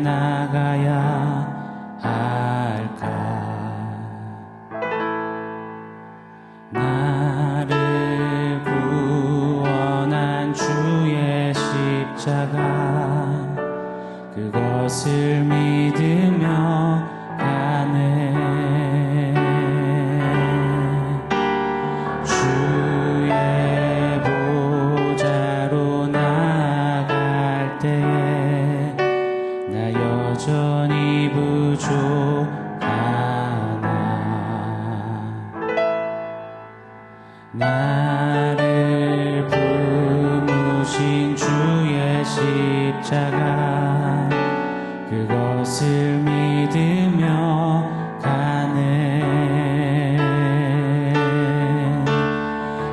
나가야 할까? 나를 구원한 주의 십자가, 그것을 믿으며 가네. 주의 보좌로 나아갈 때에 나 여전히 부족하나. 나를 품으신 주의 십자가, 그것을 믿으며 가네.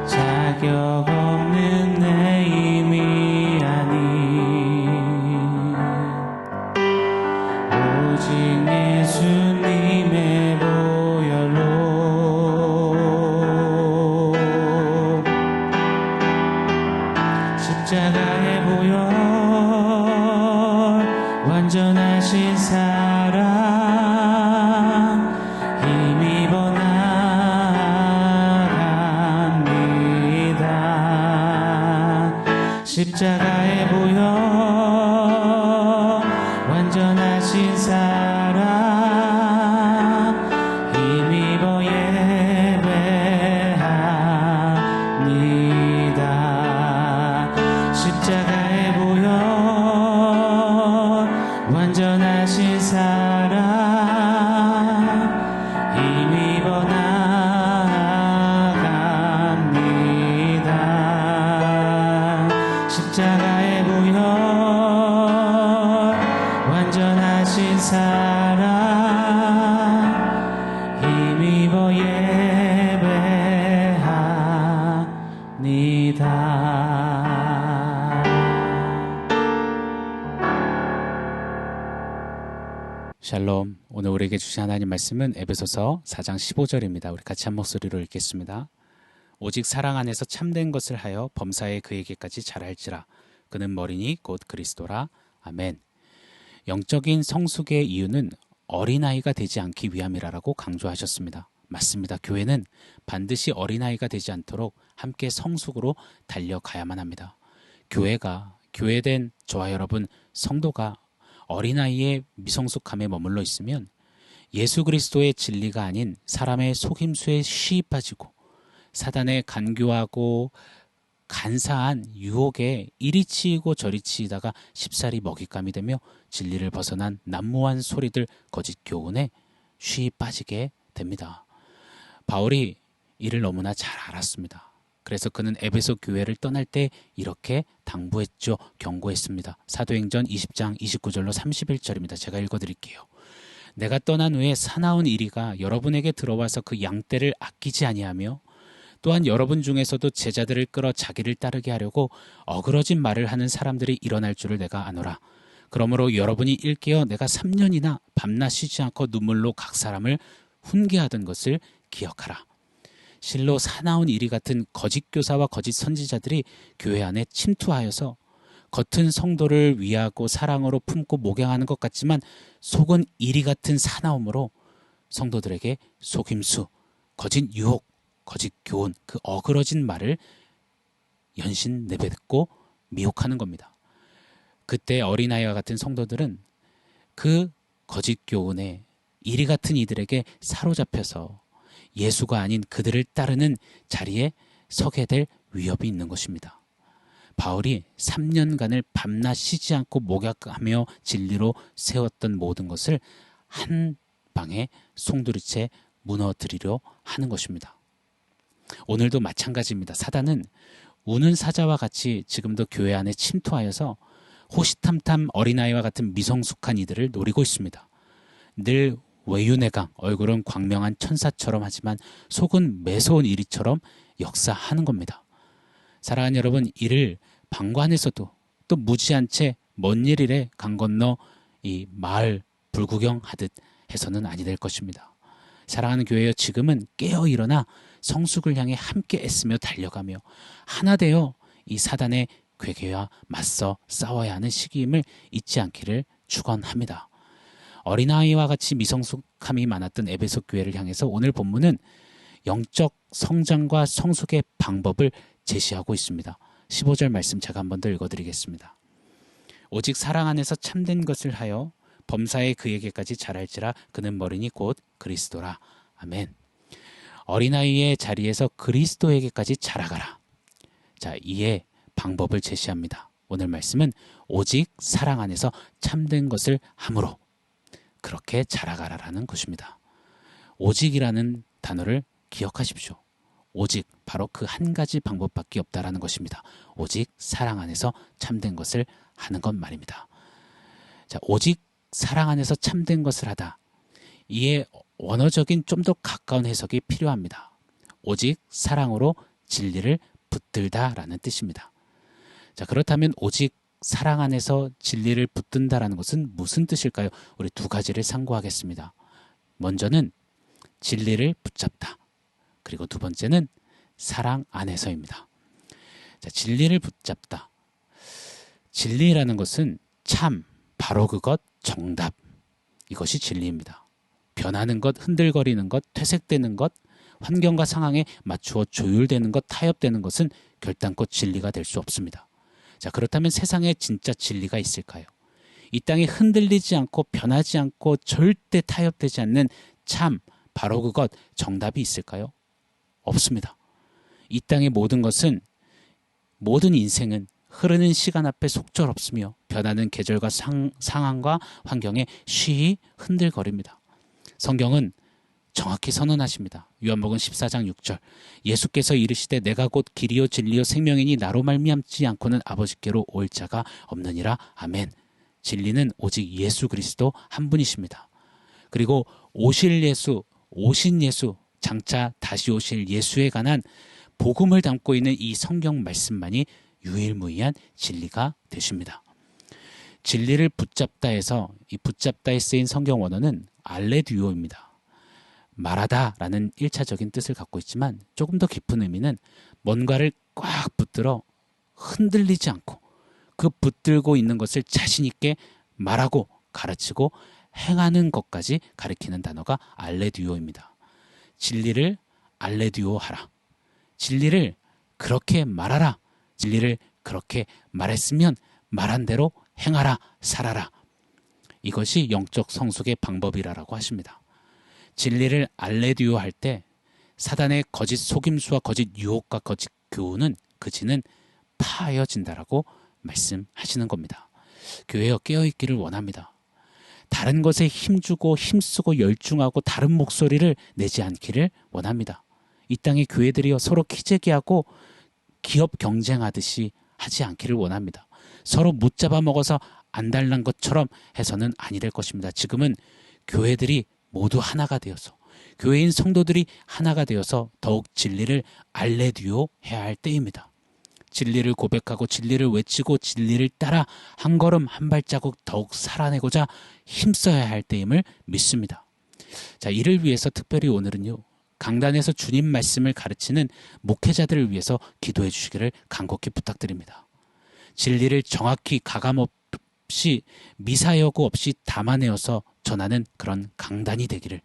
자격 없는 내 힘이 아닌 오직 예수님의 보혈로, 십자가의 보혈, 완전하신 사랑, 힘입어 나아갑니다. 십자가의 보혈, 완전하신 사랑, 힘입어 예배합니다. 십자가의 보혈, 완전하신 사랑, 힘입어 나아갑니다. 십자가의 보혈, 완전하신 사랑, 힘입어 예배합니다. 샬롬. 오늘 우리에게 주신 하나님 말씀은 에베소서 4장 15절입니다. 우리 같이 한 목소리로 읽겠습니다. 오직 사랑 안에서 참된 것을 하여 범사에 그에게까지 자랄지라. 그는 머리니 곧 그리스도라. 아멘. 영적인 성숙의 이유는 어린아이가 되지 않기 위함이라고 강조하셨습니다. 맞습니다. 교회는 반드시 어린아이가 되지 않도록 함께 성숙으로 달려가야만 합니다. 교회된 저와 여러분, 성도가 어린아이의 미성숙함에 머물러 있으면 예수 그리스도의 진리가 아닌 사람의 속임수에 쉬이 빠지고 사단의 간교하고 간사한 유혹에 이리 치이고 저리 치이다가 쉽사리 먹잇감이 되며 진리를 벗어난 난무한 소리들, 거짓 교훈에 쉬이 빠지게 됩니다. 바울이 이를 너무나 잘 알았습니다. 그래서 그는 에베소 교회를 떠날 때 이렇게 당부했죠. 경고했습니다. 사도행전 20장 29절로 31절입니다. 제가 읽어드릴게요. 내가 떠난 후에 사나운 이리가 여러분에게 들어와서 그 양떼를 아끼지 아니하며 또한 여러분 중에서도 제자들을 끌어 자기를 따르게 하려고 어그러진 말을 하는 사람들이 일어날 줄을 내가 아노라. 그러므로 여러분이 일깨어 내가 3년이나 밤낮 쉬지 않고 눈물로 각 사람을 훈계하던 것을 기억하라. 실로 사나운 이리 같은 거짓 교사와 거짓 선지자들이 교회 안에 침투하여서 겉은 성도를 위하고 사랑으로 품고 목양하는 것 같지만 속은 이리 같은 사나움으로 성도들에게 속임수, 거짓 유혹, 거짓 교훈, 그 어그러진 말을 연신 내뱉고 미혹하는 겁니다. 그때 어린아이와 같은 성도들은 그 거짓 교훈에 이리 같은 이들에게 사로잡혀서 예수가 아닌 그들을 따르는 자리에 서게 될 위협이 있는 것입니다. 바울이 3년간을 밤낮 쉬지 않고 목약하며 진리로 세웠던 모든 것을 한 방에 송두리째 무너뜨리려 하는 것입니다. 오늘도 마찬가지입니다. 사단은 우는 사자와 같이 지금도 교회 안에 침투하여서 호시탐탐 어린아이와 같은 미성숙한 이들을 노리고 있습니다. 늘 외유내강, 얼굴은 광명한 천사처럼 하지만 속은 매서운 이리처럼 역사하는 겁니다. 사랑하는 여러분, 이를 방관에서도 또 무지한 채 먼 일에 강 건너 이 마을 불구경하듯 해서는 아니 될 것입니다. 사랑하는 교회여, 지금은 깨어 일어나 성숙을 향해 함께 애쓰며 달려가며 하나 되어 이 사단의 괴계와 맞서 싸워야 하는 시기임을 잊지 않기를 축원합니다. 어린아이와 같이 미성숙함이 많았던 에베소 교회를 향해서 오늘 본문은 영적 성장과 성숙의 방법을 제시하고 있습니다. 15절 말씀 제가 한 번 더 읽어드리겠습니다. 오직 사랑 안에서 참된 것을 하여 범사에 그에게까지 자랄지라. 그는 머리니 곧 그리스도라. 아멘. 어린아이의 자리에서 그리스도에게까지 자라가라. 자, 이에 방법을 제시합니다. 오늘 말씀은 오직 사랑 안에서 참된 것을 함으로 그렇게 자라가라라는 것입니다. 오직이라는 단어를 기억하십시오. 오직 바로 그 한 가지 방법밖에 없다라는 것입니다. 오직 사랑 안에서 참된 것을 하는 것 말입니다. 자, 오직 사랑 안에서 참된 것을 하다. 이에 원어적인 좀 더 가까운 해석이 필요합니다. 오직 사랑으로 진리를 붙들다라는 뜻입니다. 자, 그렇다면 오직 사랑 안에서 진리를 붙든다라는 것은 무슨 뜻일까요? 우리 두 가지를 상고하겠습니다. 먼저는 진리를 붙잡다. 그리고 두 번째는 사랑 안에서입니다. 자, 진리를 붙잡다. 진리라는 것은 참, 바로 그것, 정답. 이것이 진리입니다. 변하는 것, 흔들거리는 것, 퇴색되는 것, 환경과 상황에 맞추어 조율되는 것, 타협되는 것은 결단코 진리가 될 수 없습니다. 자, 그렇다면 세상에 진짜 진리가 있을까요? 이 땅에 흔들리지 않고 변하지 않고 절대 타협되지 않는 참, 바로 그것, 정답이 있을까요? 없습니다. 이 땅의 모든 것은, 모든 인생은 흐르는 시간 앞에 속절없으며 변하는 계절과 상황과 환경에 쉬이 흔들거립니다. 성경은 정확히 선언하십니다. 요한복음 14장 6절. 예수께서 이르시되 내가 곧 길이요 진리요 생명이니 나로 말미암지 않고는 아버지께로 올 자가 없느니라. 아멘. 진리는 오직 예수 그리스도 한 분이십니다. 그리고 오실 예수, 오신 예수, 장차 다시 오실 예수에 관한 복음을 담고 있는 이 성경 말씀만이 유일무이한 진리가 되십니다. 진리를 붙잡다 해서 이 붙잡다에 쓰인 성경 원어는 알레듀오입니다. 말하다라는 1차적인 뜻을 갖고 있지만 조금 더 깊은 의미는 뭔가를 꽉 붙들어 흔들리지 않고 그 붙들고 있는 것을 자신 있게 말하고 가르치고 행하는 것까지 가리키는 단어가 알레듀오입니다. 진리를 알레듀오하라. 진리를 그렇게 말하라. 진리를 그렇게 말했으면 말한 대로 행하라, 살아라. 이것이 영적 성숙의 방법이라고 하십니다. 진리를 알레듀오할 때 사단의 거짓 속임수와 거짓 유혹과 거짓 교훈은 그지는 파여진다라고 말씀하시는 겁니다. 교회여 깨어있기를 원합니다. 다른 것에 힘주고 힘쓰고 열중하고 다른 목소리를 내지 않기를 원합니다. 이 땅의 교회들이여 서로 키재기하고 기업 경쟁하듯이 하지 않기를 원합니다. 서로 못잡아 먹어서 안달난 것처럼 해서는 아니 될 것입니다. 지금은 교회들이 모두 하나가 되어서, 교회인 성도들이 하나가 되어서 더욱 진리를 알레듀오 해야 할 때입니다. 진리를 고백하고 진리를 외치고 진리를 따라 한 걸음 한 발자국 더욱 살아내고자 힘써야 할 때임을 믿습니다. 자, 이를 위해서 특별히 오늘은요, 강단에서 주님 말씀을 가르치는 목회자들을 위해서 기도해 주시기를 간곡히 부탁드립니다. 진리를 정확히 가감없이 미사여구 없이 담아내어서 전하는 그런 강단이 되기를,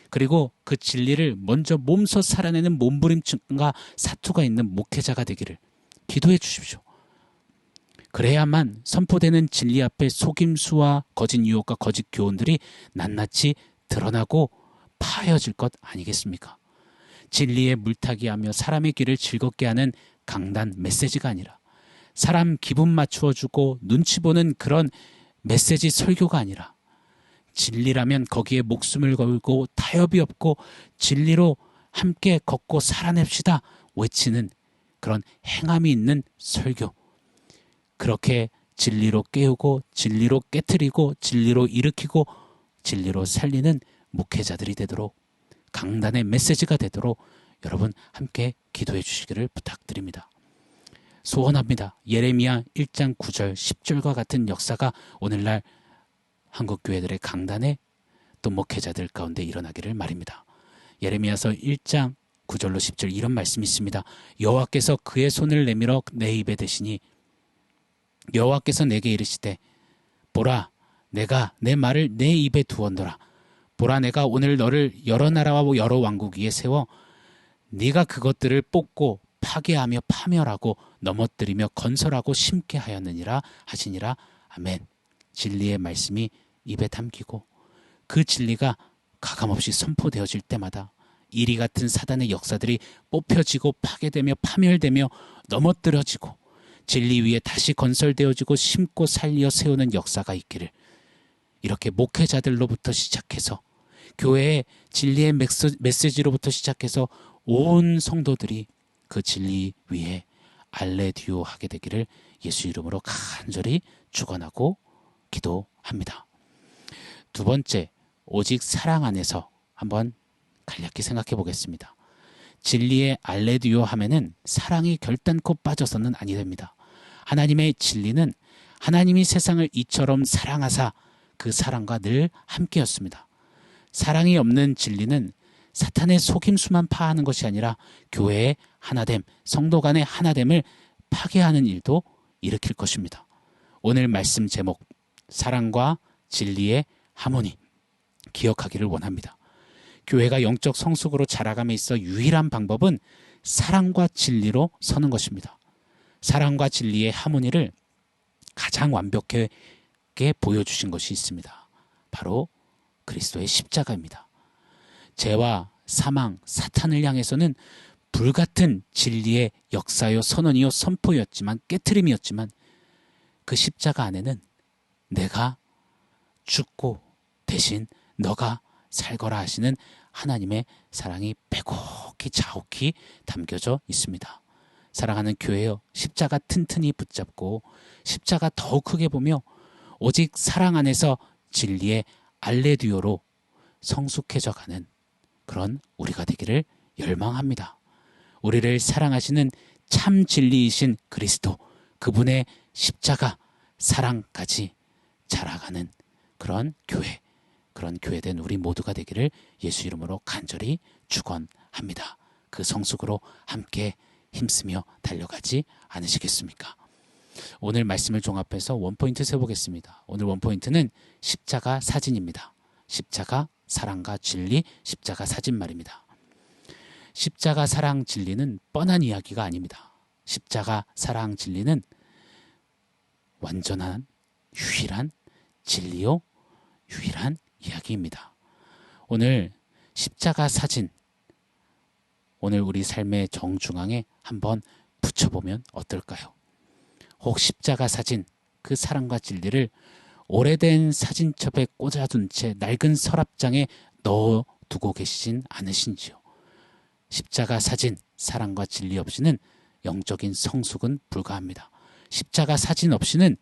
그리고 그 진리를 먼저 몸소 살아내는 몸부림증과 사투가 있는 목회자가 되기를 기도해 주십시오. 그래야만 선포되는 진리 앞에 속임수와 거짓 유혹과 거짓 교훈들이 낱낱이 드러나고 파여질 것 아니겠습니까? 진리에 물타기하며 사람의 길을 즐겁게 하는 강단 메시지가 아니라, 사람 기분 맞추어주고 눈치 보는 그런 메시지 설교가 아니라, 진리라면 거기에 목숨을 걸고 타협이 없고 진리로 함께 걷고 살아냅시다 외치는 그런 행함이 있는 설교, 그렇게 진리로 깨우고 진리로 깨트리고 진리로 일으키고 진리로 살리는 목회자들이 되도록, 강단의 메시지가 되도록 여러분 함께 기도해 주시기를 부탁드립니다. 소원합니다. 예레미야 1장 9절 10절과 같은 역사가 오늘날 한국교회들의 강단에 또 목회자들 가운데 일어나기를 말입니다. 예레미야서 1장 9절로 10절 이런 말씀이 있습니다. 여호와께서 그의 손을 내밀어 내 입에 대시니 여호와께서 내게 이르시되 보라 내가 내 말을 내 입에 두었노라. 보라, 내가 오늘 너를 여러 나라와 여러 왕국 위에 세워 네가 그것들을 뽑고 파괴하며 파멸하고 넘어뜨리며 건설하고 심게 하였느니라 하시니라. 아멘. 진리의 말씀이 입에 담기고 그 진리가 가감없이 선포되어질 때마다 이리 같은 사단의 역사들이 뽑혀지고 파괴되며 파멸되며 넘어뜨려지고 진리 위에 다시 건설되어지고 심고 살려 세우는 역사가 있기를, 이렇게 목회자들로부터 시작해서 교회의 진리의 메시지로부터 시작해서 온 성도들이 그 진리 위에 알레디오 하게 되기를 예수 이름으로 간절히 축원하고 기도합니다. 두 번째, 오직 사랑 안에서 한번 간략히 생각해 보겠습니다. 진리의 알레디오 하면은 사랑이 결단코 빠져서는 아니 됩니다. 하나님의 진리는 하나님이 세상을 이처럼 사랑하사 그 사랑과 늘 함께였습니다. 사랑이 없는 진리는 사탄의 속임수만 파하는 것이 아니라 교회의 하나됨, 성도 간의 하나됨을 파괴하는 일도 일으킬 것입니다. 오늘 말씀 제목, 사랑과 진리의 하모니, 기억하기를 원합니다. 교회가 영적 성숙으로 자라감에 있어 유일한 방법은 사랑과 진리로 서는 것입니다. 사랑과 진리의 하모니를 가장 완벽하게 보여주신 것이 있습니다. 바로 그리스도의 십자가입니다. 죄와 사망, 사탄을 향해서는 불같은 진리의 역사요 선언이요 선포였지만, 깨트림이었지만, 그 십자가 안에는 내가 죽고 대신 너가 살거라 하시는 하나님의 사랑이 빼곡히 자욱히 담겨져 있습니다. 사랑하는 교회여, 십자가 튼튼히 붙잡고 십자가 더욱 크게 보며 오직 사랑 안에서 진리의 알레디오로 성숙해져 가는 그런 우리가 되기를 열망합니다. 우리를 사랑하시는 참 진리이신 그리스도, 그분의 십자가 사랑까지 자라가는 그런 교회된 우리 모두가 되기를 예수 이름으로 간절히 축원합니다. 그 성숙으로 함께 힘쓰며 달려가지 않으시겠습니까? 오늘 말씀을 종합해서 원포인트 세보겠습니다. 오늘 원포인트는 십자가 사진입니다. 십자가 사랑과 진리, 십자가 사진 말입니다. 십자가 사랑 진리는 뻔한 이야기가 아닙니다. 십자가 사랑 진리는 완전한 유일한 진리요 유일한 이야기입니다. 오늘 십자가 사진, 오늘 우리 삶의 정중앙에 한번 붙여보면 어떨까요? 혹 십자가 사진, 그 사랑과 진리를 오래된 사진첩에 꽂아둔 채 낡은 서랍장에 넣어두고 계시진 않으신지요? 십자가 사진, 사랑과 진리 없이는 영적인 성숙은 불가합니다. 십자가 사진 없이는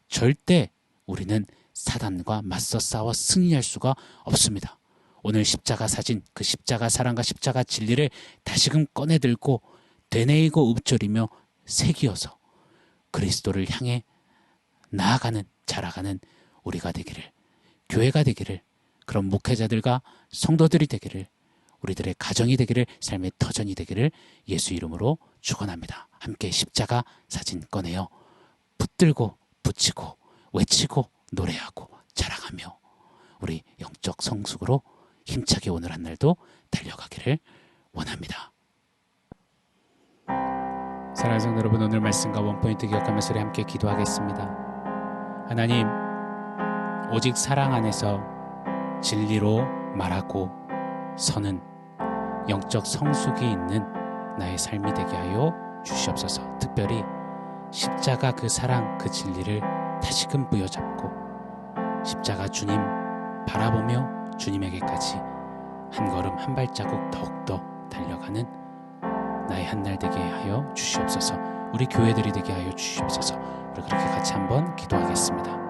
절대 우리는 사단과 맞서 싸워 승리할 수가 없습니다. 오늘 십자가 사진, 그 십자가 사랑과 십자가 진리를 다시금 꺼내들고 되뇌이고 읊조리며 새기어서 그리스도를 향해 나아가는, 자라가는 우리가 되기를, 교회가 되기를, 그런 목회자들과 성도들이 되기를, 우리들의 가정이 되기를, 삶의 터전이 되기를 예수 이름으로 축원합니다. 함께 십자가 사진 꺼내어 붙들고 붙이고 외치고 노래하고 자랑하며 우리 영적 성숙으로 힘차게 오늘 한 날도 달려가기를 원합니다. 사랑하는 성도 여러분, 오늘 말씀과 원포인트 기억하면서 우리 함께 기도하겠습니다. 하나님, 오직 사랑 안에서 진리로 말하고 서는 영적 성숙이 있는 나의 삶이 되게 하여 주시옵소서. 특별히 십자가 그 사랑, 그 진리를 다시금 부여잡고 십자가 주님 바라보며 주님에게까지 한 걸음 한 발자국 더욱더 달려가는 나의 한 날 되게 하여 주시옵소서. 우리 교회들이 되게 하여 주시옵소서. 우리 그렇게 같이 한번 기도하겠습니다.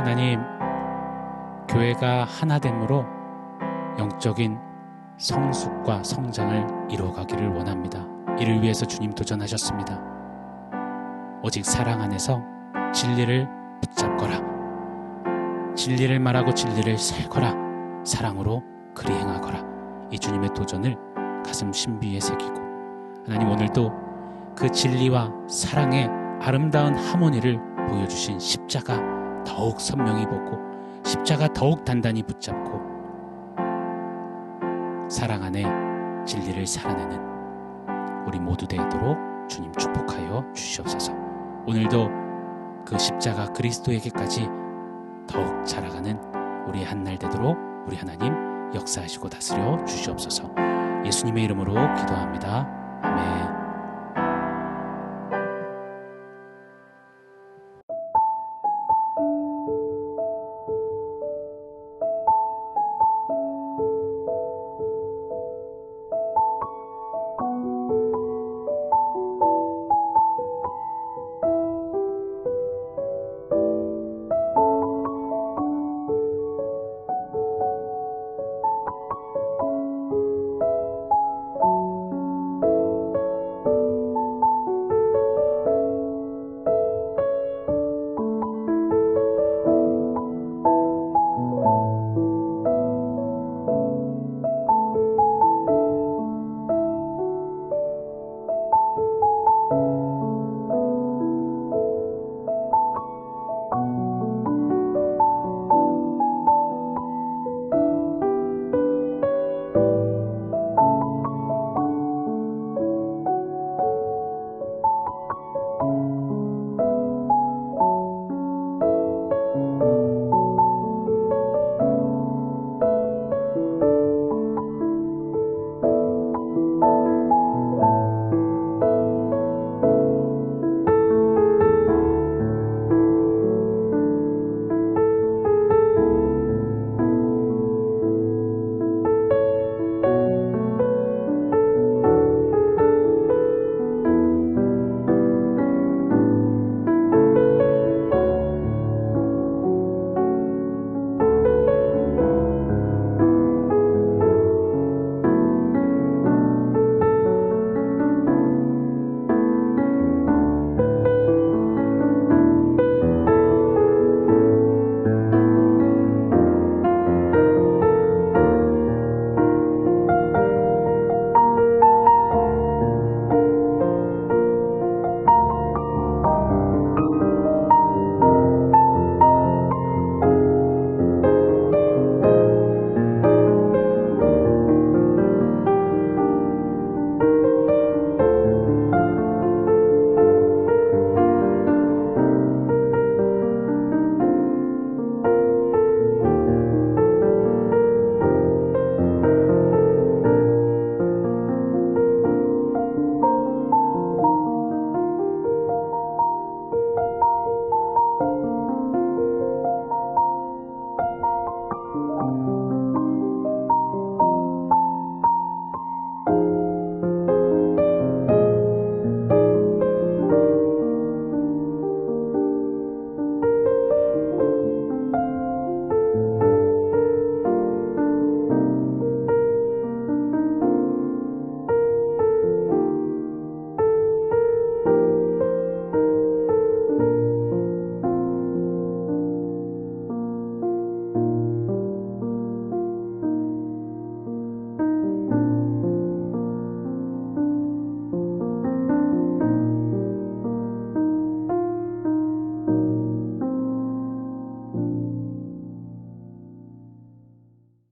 하나님, 교회가 하나됨으로 영적인 성숙과 성장을 이루어가기를 원합니다. 이를 위해서 주님 도전하셨습니다. 오직 사랑 안에서 진리를 붙잡거라. 진리를 말하고 진리를 살거라. 사랑으로 그리 행하거라. 이 주님의 도전을 가슴 신비에 새기고, 하나님, 오늘도 그 진리와 사랑의 아름다운 하모니를 보여주신 십자가 더욱 선명히 보고, 십자가 더욱 단단히 붙잡고, 사랑 안에 진리를 살아내는 우리 모두 되도록 주님 축복하여 주시옵소서. 오늘도 그 십자가 그리스도에게까지 더욱 자라가는 우리의 한날 되도록 우리 하나님 역사하시고 다스려 주시옵소서. 예수님의 이름으로 기도합니다. 아멘.